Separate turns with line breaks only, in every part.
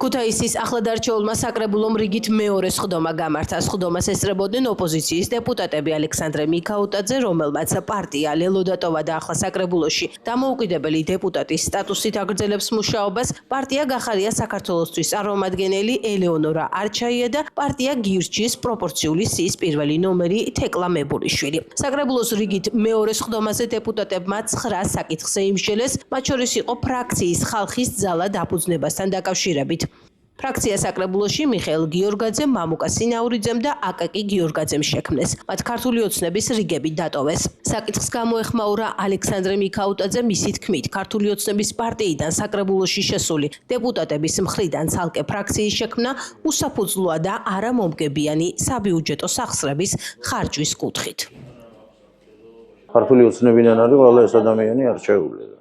ქუთაისის ახლადარჩეულმა საკრებულომ რიგით მეორე სხდომა გამართა. სხდომას ესწრებოდნენ ოპოზიციის დეპუტატები ალექსანდრე მიქაუტაძე, რომელმაც პარტია ლელოდატოვა და ახლა საკრებულოში დამოუკიდებელი დეპუტატის სტატუსით აგრძელებს მუშაობას. პარტია გახარია საქართველოსთვის წარმომადგენელი ელეონორა არჩაია და პარტია გირჩის პროპორციული სიის პირველი ნომერი თეკლა მებულიშვილი. საკრებულოს რიგით მეორე სხდომაზე დეპუტატებმა 9 საკითხს ეიმშელეს, მათ შორის იყო ფრაქციის ხალხის ძალა დაფუძნებასთან დაკავშირებით. ფრაქცია საკრებულოში მიხეილ გიორგაძემ, მამუკა სინაურიძემ და აკაკი გიორგაძემ შექმნეს. მათ ქართული ოცნების რიგები დატოვეს. საკითხს გამოეხმაურა ალექსანდრე მიქაუტაძე, მისი თქმით, ქართული ოცნების პარტიიდან საკრებულოში შესული დეპუტატების მხრიდან ცალკე ფრაქციის შექმნა უსაფუძვლოა და არამომგებიანი საბიუჯეტო სახსრების ხარჯვის კუთხით.
ქართული ოცნებიდან არის ყველა ეს ადამიანი არჩეული.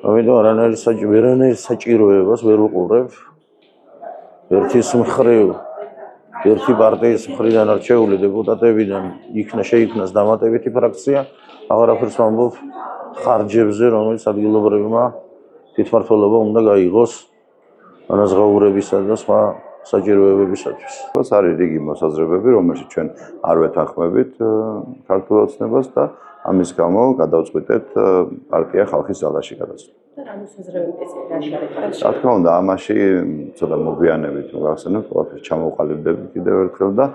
ამიტომ ვერანაირ საჭიროებას ვერ უყურებ. ერთის მხრივ, ერთი პარტიის მხრიდან არჩეული დეპუტატებიდან შეიქმნას დამატებითი ფრაქცია, აღარაფერს ვამბობ ხარჯებზე, რომელიც ადგილობრივმა თვითმმართველობა უნდა გაიღოს ანაზღაურებისა და სხვა საჭიროებებისათვის.
ეს არის რიგი მოსაზრებები, რომელშიც ჩვენ არ ვეთანხმებით ქართულ ოცნებას და ამის გამო გადავწყვიტეთ პარტია ხალხის ძალაში გადასვლა. რა თქმა უნდა, ამაში ცოტა მოგვიანებით მოგახსენებთ, ყველაფერს ჩამოვყალიბდები კიდევ ერთხელ და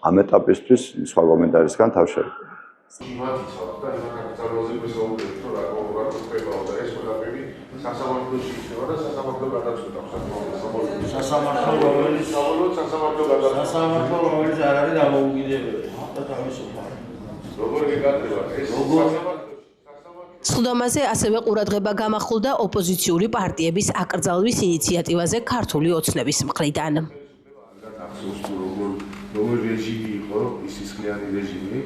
ამ ეტაპისთვის სხვა კომენტარისგან თავშევი.
სასამართლო არ არის დამოუკიდებელი.
სხდომაზე ასევე ყურადღება გამახვილდა ოპოზიციური პარტიების აკრძალვის ინიციატივაზე ქართული ოცნების მხრიდან.
როგორ რეჟიმი იყო, ის სისხლიანი რეჟიმი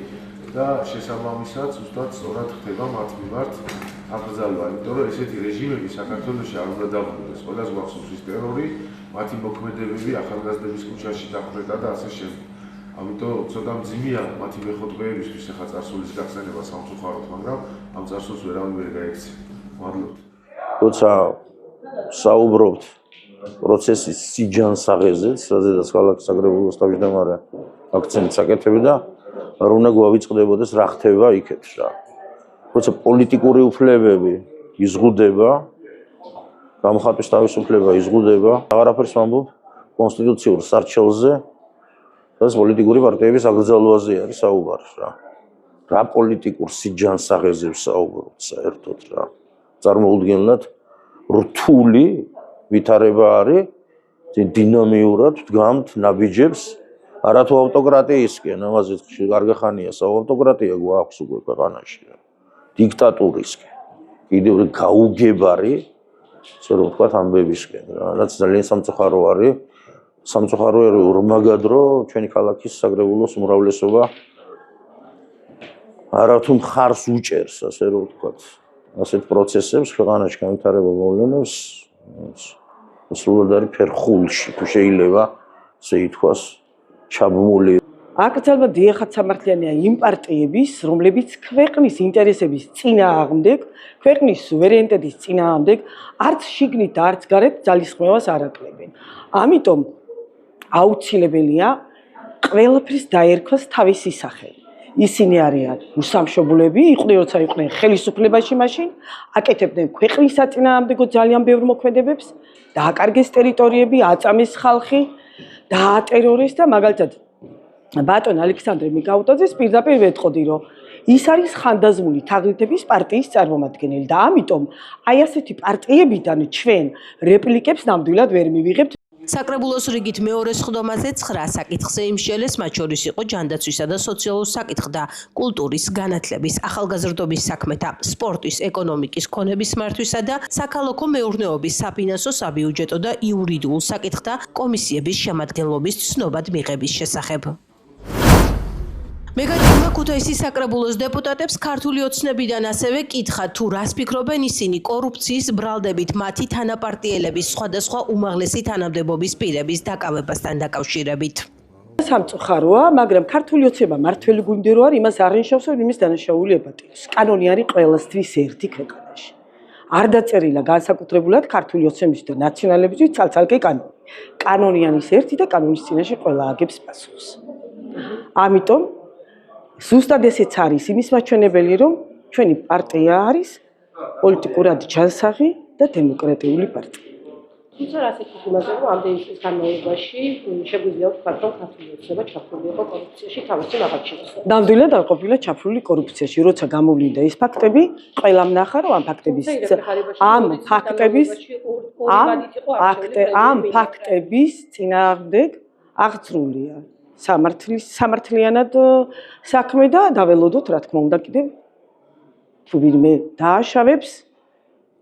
და შესაბამისად ზუსტად სწორად ხდება მათ მიმართ აკრძალვა, იმიტომ რომ ესეთი რეჟიმები საქართველოში არ უნდა დაბრუნდეს. ყველას გვახსოვს ის ტერორი, მათი მოქმედებები ახალგაზრდების ქუჩაში დახვრეტა და ასე შემდეგ. ამიტომ ცოტა მძიმეა მათი მეხოთბეებისთვის ახლა წარსულის გახსენება სამწუხაროდ, მაგრამ ამ წარსულს ვერავინ ვერ გაექცია. მადლობთ.
როცა საუბრობთ პროცესის სიჯანსაღეზეც, რადგან ქალაქის საკრებულოს თავმჯდომარე აქცენტს აკეთებდა, რომ უნდა გვავიწყდებოდეს რა ხდება იქეთ რა. როცა პოლიტიკური უფლებები იზღუდება, გამოხატვის თავისუფლება იზღუდება, აღარაფერს ვამბობ კონსტიტუციურ სარჩელზე, ეს პოლიტიკური პარტიების აკრძალვაზე არის საუბარი რა. რა პოლიტიკურ სიჯანსაღეზე საუბრობთ საერთოდ რა. წარმოუდგენლად რთული ვითარება არის, დინამიურად დგამთ ნაბიჯებს, არათუ ავტოკრატიისკენ, ამაზე კარგი ხანია საავტოკრატია გვაქვს უკვე ქვეყანაში. დიქტატურისკენ. კიდევ გაუგებარი, ასე რომ ვთქვათ, ამბებისკენ რა. რაც ძალიან სამწუხარო არის. სამწუხაროა რომ ორმაგად რომ ჩვენი ქალაქის საკრებულოს უმრავლესობა არათუ მხარს უჭერს, ასე რომ ვთქვათ, ასეთ პროცესებს ქვეყანაში განვითარება მოვლენებს სრულად არის ფერხულში, თუ შეიძლება ასე ითქვას, ჩაბმული.
აკრძალვა დიახაც სამართლიანია იმ პარტიების, რომლებიც ქვეყნის ინტერესების წინააღმდეგ, ქვეყნის სუვერენიტეტის წინააღმდეგ, არც შიგნით და არც გარეთ ძალისხმევას არ აკლებენ. ამიტომ აუცილებელია ყველაფრის დაერქვას თავისი სახელი. ისინი არიან უსამშობლოები, იყვნენ როცა იყვნენ ხელისუფლებაში მაშინ, აკეთებდნენ ქვეყნის საწინააღმდეგო ძალიან ბევრ მოქმედებებს, დააკარგეს ტერიტორიები, აწამეს ხალხი, დაატერორეს და მაგალითად ბატონ ალექსანდრე მიკაუტაძეს პირდაპირ ვეტყოდი, რომ ის არის ხანდაზმული თაღლითების პარტიის წარმომადგენელი და ამიტომ აი ასეთი პარტიებიდან ჩვენ რეპლიკებს ნამდვილად ვერ მივიღებთ.
საკრებულოს რიგით მეორე სხდომაზე 9 საკითხს ეიმშელეს, მათ შორის იყო ჯანდაცვისა და სოციალურ საკითხ და კულტურის, განათლების, ახალგაზრდობის საქმეთა, სპორტის, ეკონომიკის, ქონების მართვისა და საქალაქო მეურნეობის, საფინანსო, საბიუჯეტო და იურიდიულ საკითხთა კომისიების შემადგენლობის ცნობად მიღების შესახებ. მეგაჯმა ქუთაისის საკრებულოს დეპუტატებს ქართული ოცნებიდან ასევე კითხა, თუ რას ფიქრობენ ისინი კორუფციის ბრალდებით მათი თანაპარტიელების სხვადასხვა უმაღლესი თანამდებობის პირების დაკავებასთან დაკავშირებით.
სამწუხაროა, მაგრამ ქართული ოცნება მართველი გუნდი რო არის, იმას არ ნიშნავს, რომ იმის დანაშაული ეპატიოს. კანონი არის ყველასთვის ერთი ქვეყანაში. არ დაწერილა განსაკუთრებულად ქართული ოცნებისთვის და ნაციონალებისთვის ცალ-ცალკე კანონი. კანონიანის ერთი და კანონის წინაშე ყველა აგებს პასუხს. ამიტომ ზუსტად ესეც არის იმის მაჩვენებელი, რომ ჩვენი პარტია არის პოლიტიკურად ჯანსაღი და დემოკრატიული პარტია.
თუმცა რასაც იმაზე რომ ამდენი წლის განმავლობაში შეგვიძლია ვთქვათ რომ ქართული ოცნება ჩაფლული იყო კორუფციაში თავისი მაღალჩინოს.
ნამდვილად არ ყოფილა ჩაფლული კორუფციაში, როცა გამოვლინდა ეს ფაქტები, ყველამ ნახა რომ ამ ფაქტების წინააღმდეგ აღძრულია სამართლიანად საქმე და დაველოდოთ რა თქმა უნდა კიდევ თუ ვინმე დააშავებს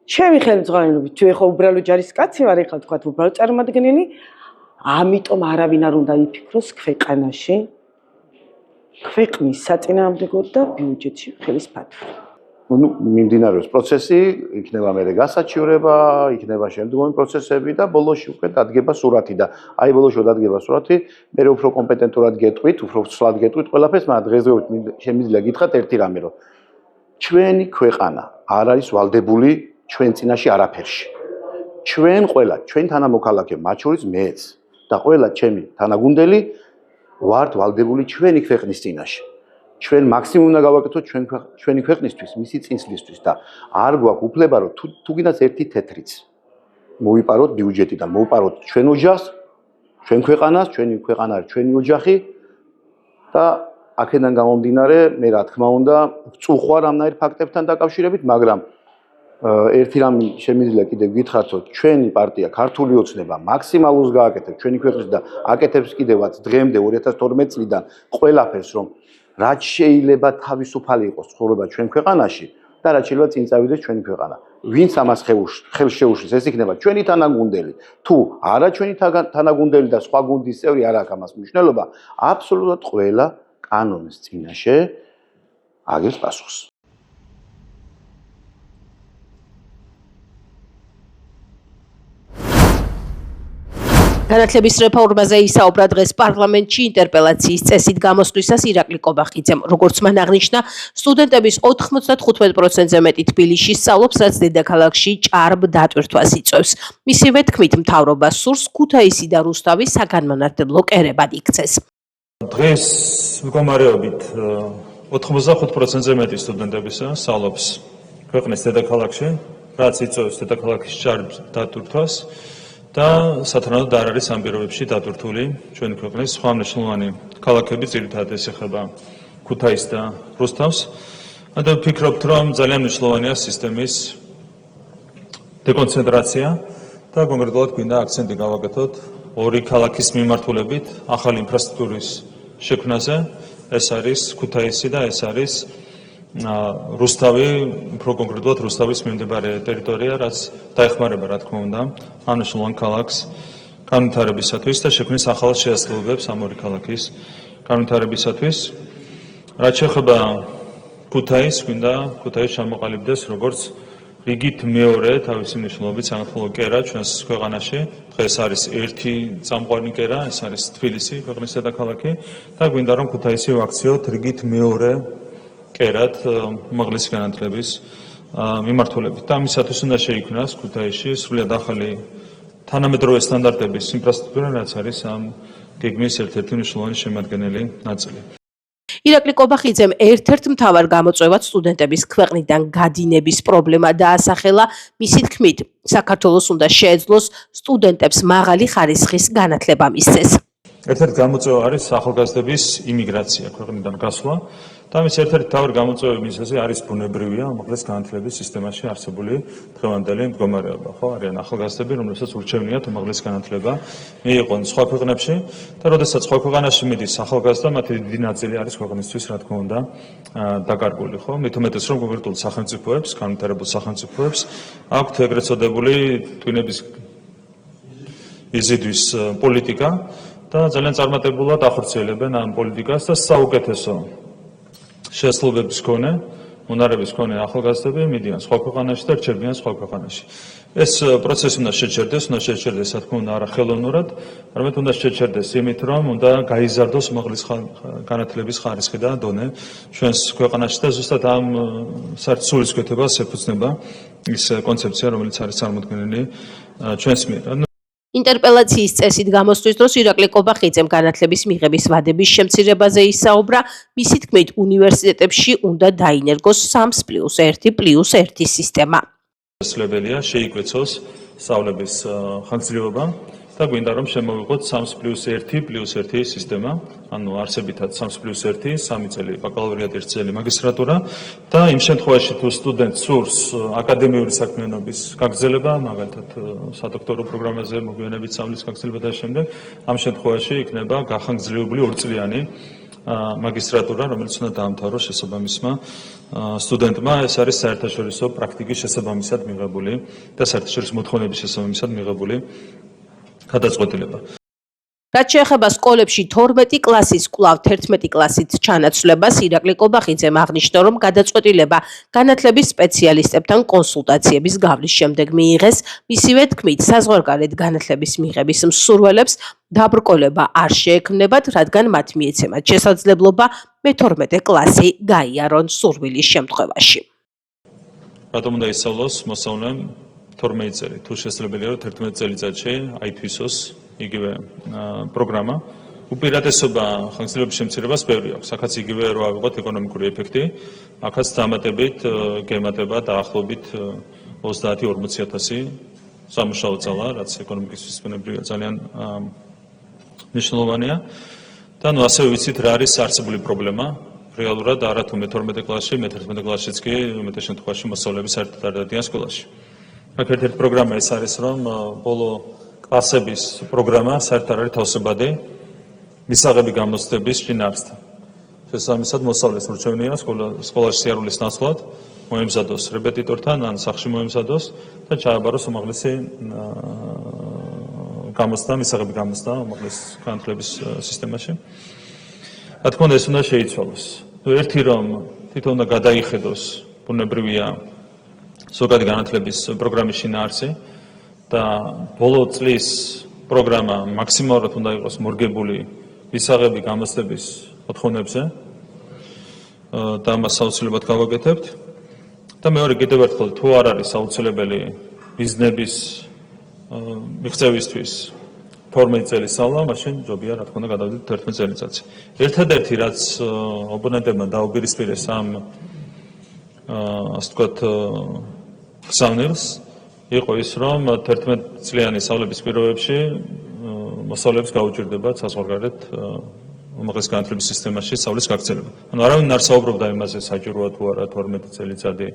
ჩემი ხელმძღვანელობით თუ ეხა უბრალო ჯარისკაცი ვარ ეხლა თქვა უბრალო წარმომადგენელი ამიტომ არავინ არ უნდა იფიქროს ქვეყანაში ქვეყნის საწინააღმდეგოდ და ბიუჯეტში ხელის ფათვი.
ну მიმდინარეობს პროცესი, იქნება მე გასაჩივრება, იქნება შემდგომი პროცესები და ბოლოში უკვე დადგება სურათი და აი ბოლოში დადგება სურათი, მე უფრო კომპეტენტურად გეტყვით, უფრო ცვლად გეტყვით ყველაფერს, მაგრამ დღესდღეობით შემიძლია გითხრათ ერთი რამე, რომ ჩვენი ქვეყანა არ არის ვალდებული ჩვენ წინაშე არაფერში. ჩვენ ყველა, ჩვენ თანამოქალაქე, მათ შორის მეც და ყველა ჩემი თანაგუნდელი ვართ ვალდებული ჩვენი ქვეყნის წინაშე. ჩვენ მაქსიმუმ უნდა გავაკეთოთ ჩვენი ქვეყნისთვის, მისი წინსვლისთვის და არ გვაქვს უფლება რომ თუ გინდათ ერთი თეთრიც მოვიპაროთ ბიუჯეტიდან, მოვიპაროთ ჩვენ ოჯახს, ჩვენ ქვეყანას, ჩვენი ქვეყანა არის ჩვენი ოჯახი და აქედან გამომდინარე, მე რა თქმა უნდა, ვწუხარ ამნაირ ფაქტებთან დაკავშირებით, მაგრამ ერთი რამე შემიძლია კიდევ გითხრათ, რომ ჩვენი პარტია ქართული ოცნება მაქსიმალურს გააკეთებს ჩვენი ქვეყნის და აკეთებს კიდევაც დღემდე 2012 წლიდან ყველაფერს, რომ რაც შეიძლება თავისუფალი იყოს ცხოვრება ჩვენ ქვეყანაში და რაც შეიძლება წინ წავიდეს ჩვენი ქვეყანა. ვინც ამას ხელს შეუშლის, ეს იქნება ჩვენი თანაგუნდელი. თუ არა ჩვენი თანაგუნდელი და სხვა გუნდის წევრი არ აქვს ამას მნიშვნელობა, აბსოლუტურად ყველა კანონის წინაშე აგებს პასუხს.
განათლების რეფორმაზე ისაუბრა დღეს პარლამენტში ინტერპელაციის წესით გამოსვლისას ირაკლი კობახიძემ. როგორც მან აღნიშნა, სტუდენტების 95%-ზე მეტი თბილისში სწავლობს, რაც დედაქალაქში ჭარბ დატვირთვას იწვევს. მისივე თქმით, მთავრობა სურს ქუთაისი და რუსთავი საგანმანათლებლო კერებად იქცეს.
დღეს მდგომარეობით 95%-ზე მეტი სტუდენტებისა სწავლობს ქვეყნის დედაქალაქში, რაც იწვევს დედაქალაქის ჭარბ დატვირთვას. და სათანადოდ არ არის ამ პირობებში დატვირთული ჩვენი ქვეყნის სხვა მნიშვნელოვანი ქალაქები, ძირითადად ეს ეხება ქუთაისს და რუსთავს. და ვფიქრობთ, რომ ძალიან მნიშვნელოვანია სისტემის დეკონცენტრაცია და კონკრეტულად გვინდა აქცენტი გავაკეთოთ ორი ქალაქის მიმართულებით ახალი ინფრასტრუქტურის შექმნაზე. ეს არის ქუთაისი და ეს არის რუსთავი, უფრო კონკრეტულად რუსთავის მიმდებარე ტერიტორია, რაც დაეხმარება, რა თქმა უნდა, ამ მნიშვნელოვან ქალაქს განვითარებისათვის და შექმნის ახალ შეასრულებებს ამ ორი ქალაქის განვითარებისათვის. რაც შეეხება ქუთაისს, გვინდა ქუთაისი ჩამოყალიბდეს როგორც რიგით მეორე თავისი მნიშვნელობით სამართლიანი კერა ჩვენს ქვეყანაში. დღეს არის ერთი წამყვანი კერა, ეს არის თბილისი, ქვეყნის დედაქალაქი და გვინდა რომ ქუთაისი ვაქციოთ რიგით მეორე კერად უმაღლესი განათლების მიმართულებით. და ამისათვის უნდა შეიქმნას ქუთაისში სრულიად ახალი თანამედროვე სტანდარტების ინფრასტრუქტურა, რაც არის ამ გეგმის ერთ-ერთი მნიშვნელოვანი შემადგენელი ნაწილი.
ირაკლი კობახიძემ ერთ-ერთ მთავარ გამოწვევად სტუდენტების ქვეყნიდან გადინების პრობლემა დაასახელა. მისი თქმით, საქართველოს უნდა შეეძლოს სტუდენტებს მაღალი ხარისხის განათლება მისცეს.
ერთ-ერთი გამოწვევა არის ახალგაზრდების იმიგრაცია, ქვეყნიდან გასვლა. და ამის ერთ-ერთი მთავარი გამოწვევების მიზეზი არის ბუნებრივია უმაღლეს განათლების სისტემაში არსებული დღევანდელი მდგომარეობა. ხო, არიან ახალგაზრდები, რომლებსაც ურჩევნიათ უმაღლესი განათლება მიიღონ სხვა ქვეყნებში და როდესაც სხვა ქვეყანაში მიდის ახალგაზრდა, მათი დიდი ნაწილი არის ქვეყნისთვის, რა თქმა უნდა, დაკარგული. ხო, მით უმეტეს რომ კონკრეტულ სახელმწიფოებს, განვითარებულ სახელმწიფოებს აქვთ ეგრეთ წოდებული ტვინების იზიდვის პოლიტიკა და ძალიან წარმატებულად ახორციელებენ ამ პოლიტიკას და საუკეთესო შესაძლებლობის მქონე უნარების მქონე ახალგაზრდები მიდიან სხვა ქვეყანაში და რჩებიან სხვა ქვეყანაში. ეს პროცესი უნდა შეჩერდეს, რა თქმა უნდა, არა ხელოვნურად, არამედ უნდა შეჩერდეს იმით, რომ უნდა გაიზარდოს უმაღლესი განათლების ხარისხი და დონე ჩვენს ქვეყანაში და ზუსტად ამ საერთო სულისკვეთებას ეფუძნება ის კონცეფცია, რომელიც არის წარმოქმნილი ჩვენს მიერ.
ინტერპელაციის წესით გამოსვლის დროს ირაკლი კობახიძემ განათლების მიღების ვადების შემცირებაზე ისაუბრა. მისი თქმით, უნივერსიტეტებში უნდა დაინერგოს 3+1+1 სისტემა.
შესაძლებელია შეიკვეცოს სწავლების ხანგრძლივობა და გვინდა რომ შემოვიღოთ 3+1+1 სისტემა, ანუ არსებითად 3+1, 3 წელი ბაკალავრიატი, 1 წელი მაგისტრატურა და იმ შემთხვევაში თუ სტუდენტს სურს აკადემიური საქმიანობის გაგრძელება, მაგალითად სადოქტორო პროგრამაზე მოგვიანებით სწავლის გაგრძელება და შემდეგ, ამ შემთხვევაში იქნება გახანგრძლივებული 2 წლიანი მაგისტრატურა, რომელიც უნდა დაამთავროს შესაბამისმა სტუდენტმა. ეს არის საერთაშორისო პრაქტიკის შესაბამისად მიღებული და საერთაშორისო მოთხოვნების შესაბამისად მიღებული გადაწყვეტილება.
რაც შეეხება სკოლებში 12 კლასის კვლავ 11 კლასით ჩანაცვლებას, ირაკლი კობახიძემ აღნიშნა, რომ გადაწყვეტილება განათლების სპეციალისტებთან კონსულტაციების გავლის შემდეგ მიიღეს. მისივე თქმით, საზღვარგარეთ განათლების მიღების მსურველებს დაბრკოლება არ შეექმნებათ, რადგან მათ მიეცემათ შესაძლებლობა მე-12 კლასი გაიარონ სურვილის შემთხვევაში.
რატომ უნდა ისწავლოს მოსწავლემ 12 წელი? თუ შესაძლებელია, რომ 11 წელიწადში აითვისოს იგივე პროგრამა. უპირატესობა ხანგრძლივობის შემცირებას ბევრი აქვს. აქაც იგივე რო ავიღოთ ეკონომიკური ეფექტი, აქაც დამატებით გემატება დაახლოებით 30-40,000 სამუშაო ძალა, რაც ეკონომიკის ბუნებრივია ძალიან მნიშვნელოვანია. და ნუ ასევე ვიცით რა არის არსებული პრობლემა. რეალურად არა თუ მე-12 კლასში, მე-11 კლასშიც კი უმეტეს შემთხვევაში მოსწავლეები საერთოდ არ დადიან სკოლაში. აქ ერთ-ერთი პროგრამა ეს არის, რომ ბოლო კლასების პროგრამა საერთოდ არ არის თავსებადი მისაღები გამოცდების შინაარსთან. შესაბამისად, მოსწავლეს მრჩევნია სკოლაში სიარულის ნაცვლად მოემზადოს რეპეტიტორთან, ან სახლში მოემზადოს და ჩააბაროს უმაღლესი გამოცდა, მისაღები გამოცდა უმაღლესი განათლების სისტემაში. რა თქმა უნდა, ეს უნდა შეიცვალოს. ერთი რომ თვითონ უნდა გადაიხედოს, ბუნებრივია ზოგადი განათლების პროგრამის შინაარსი და ბოლო წლის პროგრამა მაქსიმალურად უნდა იყოს მორგებული მისაღები გამოცდების მოთხოვნებზე და ამას აუცილებლად გავაკეთებთ. და მეორე კიდევ ერთხელ თუ არ არის აუცილებელი ბიზნესის მიღწევისთვის 12 წელი სწავლა, მაშინ ჯობია რა თქმა უნდა გადავიდეთ 11 წელიწადში. ერთადერთი რაც ოპონენტებმა დაუპირისპირეს ამ ასე ვთქვათ გზავნილს იყო ის, რომ 11 წლიანი სწავლების პირობებში მოსწავლეებს გაუჭირდებათ საზღვარგარეთ უმაღლესი განათლების სისტემაში სწავლის გაგრძელება. ანუ არავინ არ საუბრობდა იმაზე, საჭიროა თუ არა 12 წელიწადი,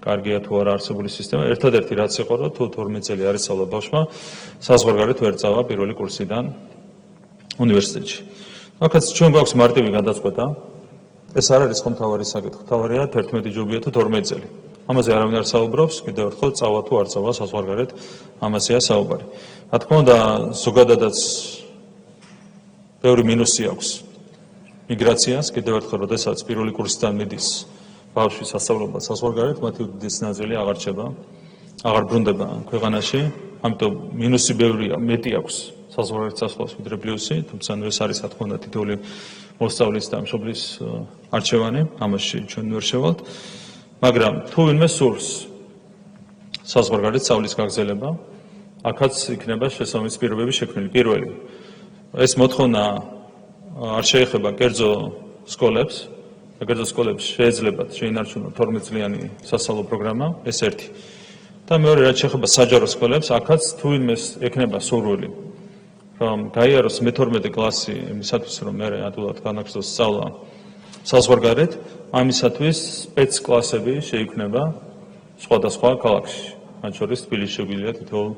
კარგია თუ არა არსებული სისტემა. ერთადერთი რაც იყო, რომ თუ 12 წელი არის სწავლა ბავშვმა, საზღვარგარეთ ვერ წავა პირველი კურსიდან უნივერსიტეტში. აქაც ჩვენ გვაქვს მარტივი გადაწყვეტა. ეს არ არის მთავარი საკითხი. მთავარია 11 ჯობია თუ 12 წელი. ამაზე არავინ არ საუბრობს, კიდევ ერთხელ წავა თუ არ წავა საზღვარგარეთ, ამაზეა საუბარი. რა თქმა უნდა, ზოგადადაც ბევრი მინუსი აქვს მიგრაციას, კიდევ ერთხელ, როდესაც პირველი კურსიდან მიდის ბავშვი სასწავლებლად საზღვარგარეთ, მათი უდიდესი ნაწილი აღარ რჩება, აღარ ბრუნდება ქვეყანაში, ამიტომ მინუსი ბევრია, მეტი აქვს საზღვარგარეთ სასწავლას ვიდრე პლუსი, თუმცა ეს არის რა თქმა უნდა თითოეული მოსწავლის და მშობლის არჩევანი, ამაში ჩვენ ვერ შევალთ. მაგრამ თუ ვინმე სურს საზღვარგარეთ სწავლის გაგრძელება, აქაც იქნება შესაბამისი პირობები შექმნილი. პირველი, ეს მოთხოვნა არ შეეხება კერძო სკოლებს, და კერძო სკოლებს შეეძლებათ შეინარჩუნონ 12 წლიანი სასწავლო პროგრამა, ეს ერთი. და მეორე, რაც შეეხება საჯარო სკოლებს, აქაც თუ ვინმეს ექნება სურვილი, რომ გაიაროს მე-12 კლასი იმისათვის, რომ მე ადვილად განაგრძოს სწავლა საზღვარგარეთ, ამისათვის სპეცკლასები შეიქმნება სხვადასხვა ქალაქში. მათ შორის თბილისში შეგვიძლია თითოეულ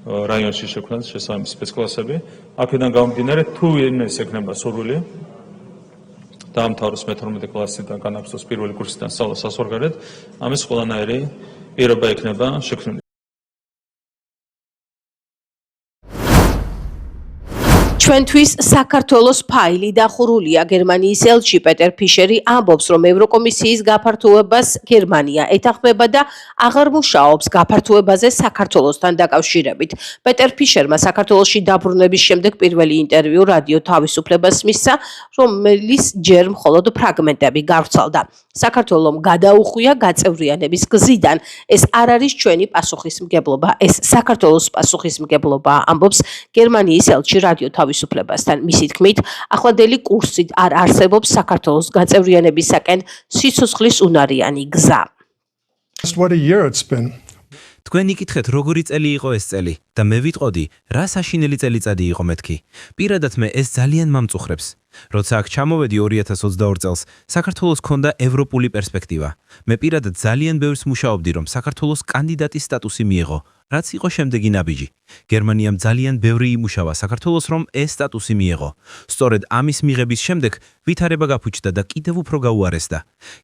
რაიონში შექმნას შესაბამისი სპეცკლასები. აქედან გამომდინარე, თუ ვინმეს ექნება სურვილი დაამთავროს მე-12 კლასი და განაგრძოს პირველი კურსიდან სწავლა საზღვარგარეთ, ამის ყველანაირი პირობა იქნება შექმნილი.
ჩვენთვის საქართველოს ფაილი დახურულია. გერმანიის ელჩი პეტერ ფიშერი ამბობს, რომ ევროკომისიის გაფართოებას გერმანია ეთანხმება და აღარ მუშაობს გაფართოებაზე საქართველოსთან დაკავშირებით. პეტერ ფიშერმა საქართველოში დაბრუნების შემდეგ პირველი ინტერვიუ რადიო თავისუფლებას მისცა, რომელიც ჯერ მხოლოდ ფრაგმენტები გავრცელდა. საქართველომ გადაუხვია გაწევრიანების გზიდან. ეს არ არის ჩვენი პასუხისმგებლობა, ეს საქართველოს პასუხისმგებლობაა, ამბობს გერმანიის ელჩი რადიო თავისუფლებასთან. მისი თქმით, ახლანდელი კურსით არ არსებობს საქართველოს გაწევრიანებისაკენ სიცოცხლის უნარიანი გზა.
What a year it's been.
თქვენ იკითხეთ, როგორი წელი იყო ეს წელი და მე ვიტყოდი, რა საშინელი წელიწადი იყო მეთქი. პირადად მე ეს ძალიან მამწუხრებს. როცა აქ ჩამოვედი 2022 წელს, საქართველოს ჰქონდა ევროპული პერსპექტივა. მე პირადად ძალიან ბევრს მუშაობდი, რომ საქართველოს კანდიდატის სტატუსი მიიღო, რაც იყო შემდეგი ნაბიჯი. გერმანიამ ძალიან ბევრი იმუშავა საქართველოს, რომ ეს სტატუსი მიიღო. სწორედ ამის მიღების შემდეგ ვითარება გაფუჭდა და კიდევ უფრო გაუარესდა.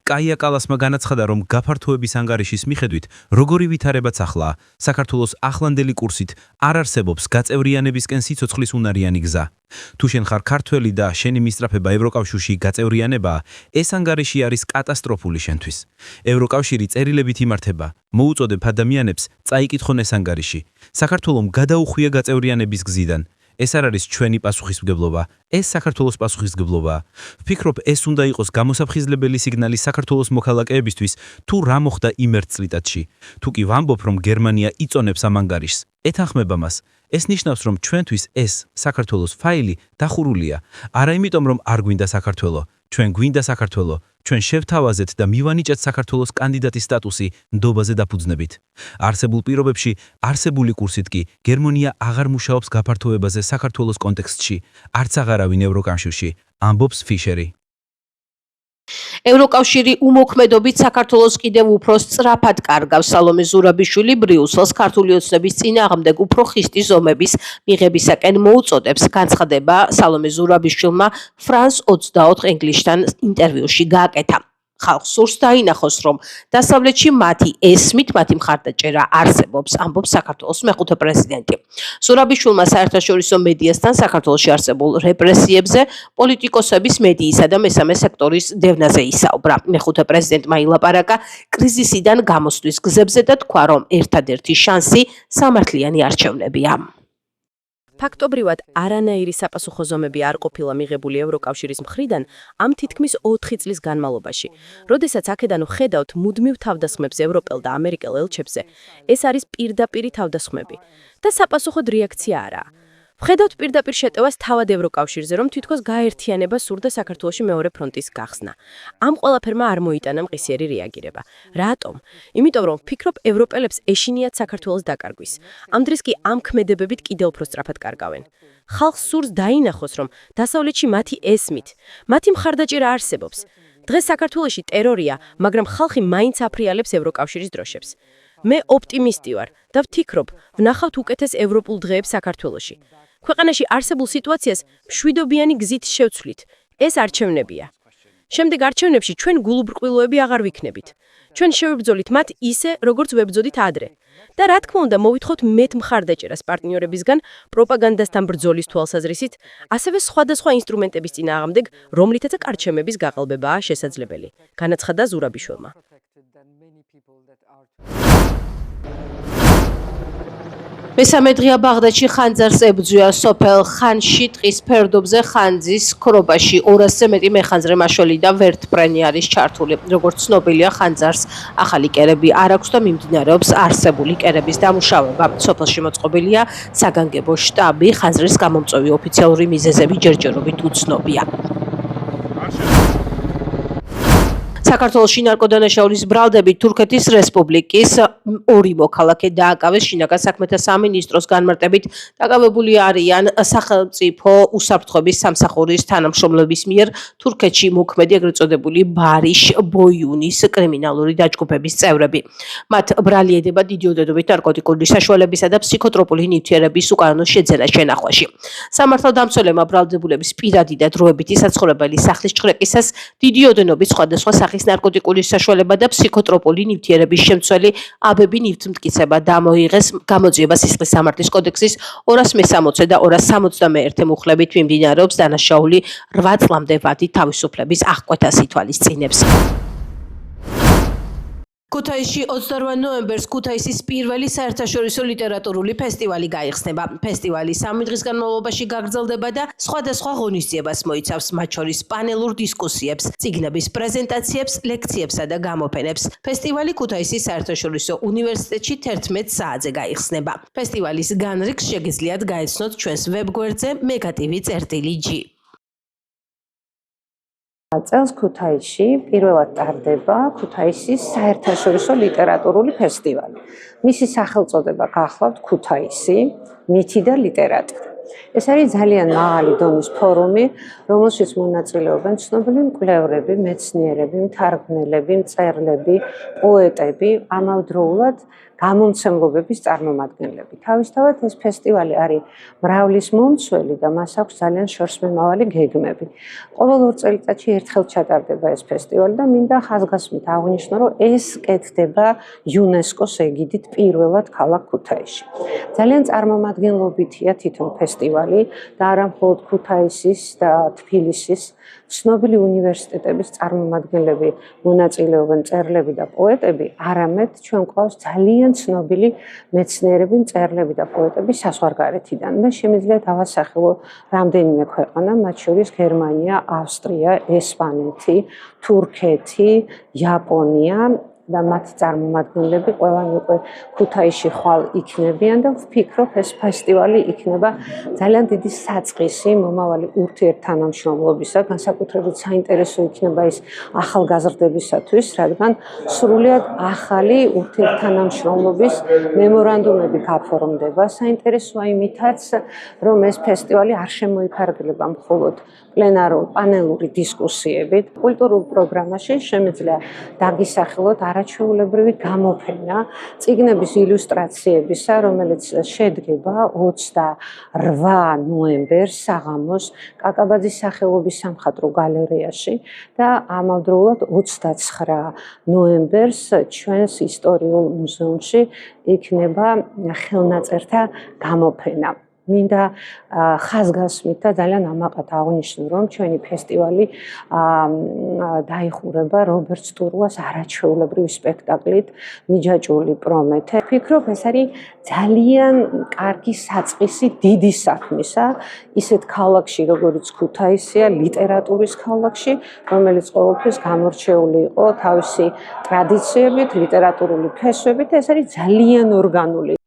კაია კალასმა განაცხადა, რომ გაფართოების ანგარიშის მიხედვით, როგორი ვითარებაც ახლა, საქართველოს ახლანდელი კურსით არ არსებობს გაწევრიანებისკენ სიცოცხლის უნარიანი გზა. თუ შენ ხარ ქართველი და შენი მისწრაფება ევროკავშირში გაწევრიანებაა, ეს ანგარიში არის კატასტროფული შენთვის. ევროკავშირი წერილებით იმართება, მოუწოდებ ადამიანებს წაიკითხონ ეს ანგარიში. საქართველომ გადაუხვია გაწევრიანების გზიდან. ეს არ არის ჩვენი პასუხისმგებლობა, ეს საქართველოს პასუხისმგებლობაა. ვფიქრობ, ეს უნდა იყოს გამოსაფხიზლებელი სიგნალი საქართველოს მოქალაქეებისთვის, თუ რა მოხდა იმ ერთ წლიწადში. თუ კი ვამბობ, რომ გერმანია იწონებს ამ ანგარიშს, ეთანხმება მას. ეს ნიშნავს, რომ ჩვენთვის ეს საქართველოს ფაილი დახურულია. არა იმიტომ, რომ არ გვინდა საქართველო, ჩვენ გვინდა საქართველო, ჩვენ შევთავაზეთ და მივანიჭეთ საქართველოს კანდიდატის სტატუსი ნდობაზე დაფუძნებით. არსებულ პირობებში, არსებული კურსით კი გერმანია აღარ მუშაობს გაფართოებაზე საქართველოს კონტექსტში, არც აღარავინ ევროკავშირში, ამბობს ფიშერი.
ევროკავშირი უმოქმედობით საქართველოს კიდევ უფრო სწრაფად კარგავს. სალომე ზურაბიშვილი ბრიუსელს ქართული ოცნების წინააღმდეგ უფრო ხისტი ზომების მიღებისაკენ მოუწოდებს. განცხადება სალომე ზურაბიშვილმა France 24 ინგლისთან ინტერვიუში გააკეთა. ხალხს სურს დაინახოს, რომ დასავლეთში მათი ესმით მათი მხარდაჭერა არსებობს, ამბობს საქართველოს მეხუთე პრეზიდენტი. ზურაბიშვილმა საერთაშორისო მედიასთან საქართველოში არსებულ რეპრესიებზე, პოლიტიკოსების, მედიისა და მესამე სექტორის დევნაზე ისაუბრა. მეხუთე პრეზიდენტმა ილაპარაკა კრიზისიდან გამოსვლის გზებზე და თქვა, რომ ერთადერთი შანსი სამართლიანი არჩევნებია.
ფაქტობრივად არანაირი საპასუხო ზომები არ ყოფილა მიღებული ევროკავშირის მხრიდან ამ თითქმის 4 წლის განმავლობაში. როდესაც აქედან ვხედავთ მუდმივ თავდასხმებს ევროპელ და ამერიკელ ელჩებზე, ეს არის პირდაპირი თავდასხმები და საპასუხოდ რეაქცია არაა. ვხედავთ პირდაპირ შეტევას თავად ევროკავშირზე, რომ თითქოს გაერთიანება სურდა საქართველოში მეორე ფრონტის გახსნა. ამ ყველაფერმა არ მოიტანა მყისიერი რეაგირება. რატომ? იმიტომ რომ ვფიქრობ, ევროპელებს ეშინიათ საქართველოს დაკარგვის. ამ დროს კი ამ ქმედებებით კიდევ უფრო სწრაფად კარგავენ. ხალხს სურს დაინახოს, რომ დასავლეთში მათი ესმით, მათი მხარდაჭერა არსებობს. დღეს საქართველოში ტერორია, მაგრამ ხალხი მაინც აფრიალებს ევროკავშირის დროშებს. მე ოპტიმისტი ვარ და ვფიქრობ, ვნახავთ უკეთეს ევროპულ დღეებს საქართველოში. ქვეყანაში არსებულ სიტუაციას მშვიდობიანი გზით შევცვლით. ეს არჩევნებია. შემდეგ არჩევნებში ჩვენ გულუბრყვილოები აღარ ვიქნებით. ჩვენ შევებრძოლით მათ ისე, როგორც ვებრძოდით ადრე. და რა თქმა უნდა, მოვითხოვთ მეტ მხარდაჭერას პარტნიორებისგან პროპაგანდასთან ბრძოლის თვალსაზრისით, ასევე სხვადასხვა ინსტრუმენტების წინააღმდეგ, რომლითაც არჩევნების გაყალბებაა შესაძლებელი. განაცხადა ზურაბიშვილმა.
მესამე დღეა ბაღდადში ხანძარს ებრძვია სოფელ ხანში ტყის ფერდობზე ხანძის ქრობაში 200-ზე მეტი მეხანძრე მაშველი და ვერტმფრენი არის ჩართული. როგორც ცნობილია, ხანძარს ახალი კერები არ აქვს და მიმდინარეობს არსებული კერების დამუშავება. სოფელში მოწყობილია საგანგებო შტაბი, ხანძრის გამომწვევი ოფიციალური მიზეზები ჯერჯერობით უცნობია. საქართველოში ნარკოდანაშაულის ბრალდებით თურქეთის რესპუბლიკის 2 მოქალაქე დააკავეს. შინაგან საქმეთა სამინისტროს განმარტებით დაკავებული არიან სახელმწიფო უსაფრთხოების სამსახურის თანამშრომლების მიერ თურქეთში მოქმედი ეგრეთ წოდებული ბარიშ ბოიუნის კრიმინალური დაჯგუფების წევრები. მათ ბრალი ედება დიდი ოდენობით ნარკოტიკული საშუალებისა და ფსიქოტროპული ნივთიერების უკანონო შეძენა შენახვაში. სამართალდამცველებმა ბრალდებულების პირადი და დროებითი საცხოვრებელი სახლის ჩხრეკისას დიდი ოდენობით სხვადასხვა სახის სახის ნარკოტიკული საშუალება და ფსიქოტროპული ნივთიერების შემცველი აბები ნივთმტკიცება დამოიღეს გამოძიება სისხლის სამართლის კოდექსის 260 და 271 მუხლებით მიმდინარეობს დანაშაული 8 წლამდე ვადი თავისუფლების აღკვეთას ითვალისწინებს. ქუთაისში 28 ნოემბერს ქუთაისის პირველი საერთაშორისო ლიტერატურული ფესტივალი გაიხსნება. ფესტივალი 3 დღის განმავლობაში გაგრძელდება და სხვადასხვა ღონისძიებას მოიცავს, მათ შორის პანელურ დისკუსიებს, წიგნების პრეზენტაციებს, ლექციებსა და გამოფენებს. ფესტივალი ქუთაისის საერთაშორისო უნივერსიტეტში 11 საათზე გაიხსნება. ფესტივალის განრიგს შეგიძლიათ გაეცნოთ ჩვენს ვებგვერდზე megatv.gi.
წელს ქუთაისში პირველად ტარდება ქუთაისის საერთაშორისო ლიტერატურული ფესტივალი. მისი სახელწოდება გახლავთ ქუთაისი, მითი და ლიტერატურა. ეს არის ძალიან მაღალი დონის ფორუმი, რომელშიც მონაწილეობენ ცნობილი მკვლევრები, მეცნიერები, მთარგმნელები, მწერლები, პოეტები, ამავდროულად გამომცემლობების წარმომადგენლები. თავისთავად ეს ფესტივალი არის მრავლის მომცველი და მას აქვს ძალიან შორსმემავალი გეგმები. ყოველ 2 წელიწადში ერთხელ ჩატარდება ეს ფესტივალი და მინდა ხაზგასმით აღვნიშნო, რომ ეს კეთდება იუნესკოს ეგიდით პირველად ქალაქ ქუთაისში. ძალიან წარმომადგენლობითია თვითონ ფესტივალი და არა მხოლოდ ქუთაისის და თბილისის ცნობილი უნივერსიტეტების წარმომადგენლები მონაწილეობენ, მწერლები და პოეტები, არამედ ჩვენ გვყავს ძალიან ცნობილი მეცნიერები, მწერლები და პოეტები საზღვარგარეთიდან. მე შემიძლია დავასახელო რამდენიმე ქვეყანა, მათ შორის გერმანია, ავსტრია, ესპანეთი, თურქეთი, იაპონია და მათი წარმომადგენლები ყველანი უკვე ქუთაისში ხვალ იქნებიან და ვფიქრობ ეს ფესტივალი იქნება ძალიან დიდი საწყისი მომავალი ურთიერთთანამშრომლობისა, განსაკუთრებით საინტერესო იქნება ის ახალგაზრდებისათვის, რადგან სრულიად ახალი ურთიერთთანამშრომლობის მემორანდუმები გაფორმდება. საინტერესოა იმითაც, რომ ეს ფესტივალი არ შემოიფარგლება მხოლოდ პანელური დისკუსიებით. კულტურულ პროგრამაში შემიძლია დაგისახელოთ არაჩვეულებრივი გამოფენა წიგნების ილუსტრაციებისა, რომელიც შედგება 28 ნოემბერს საღამოს კაკაბაძის სახელობის სამხატვრო გალერეაში და ამავდროულად 29 ნოემბერს ჩვენს ისტორიულ მუზეუმში იქნება ხელნაწერთა გამოფენა. მინდა ხაზგასმით და ძალიან ამაყად აღვნიშნო, რომ ჩვენი ფესტივალი დაიხურება რობერტ სტურუას არაჩვეულებრივი სპექტაკლით მიჯაჭვული პრომეთე. ვფიქრობ, ეს არის ძალიან კარგი საწყისი დიდი საქმისა, ისეთ ქალაქში, როგორც ქუთაისია, ლიტერატურის ქალაქში, რომელიც ყოველთვის გამორჩეული იყო თავისი ტრადიციებით, ლიტერატურული ფესვებით, ეს არის ძალიან ორგანული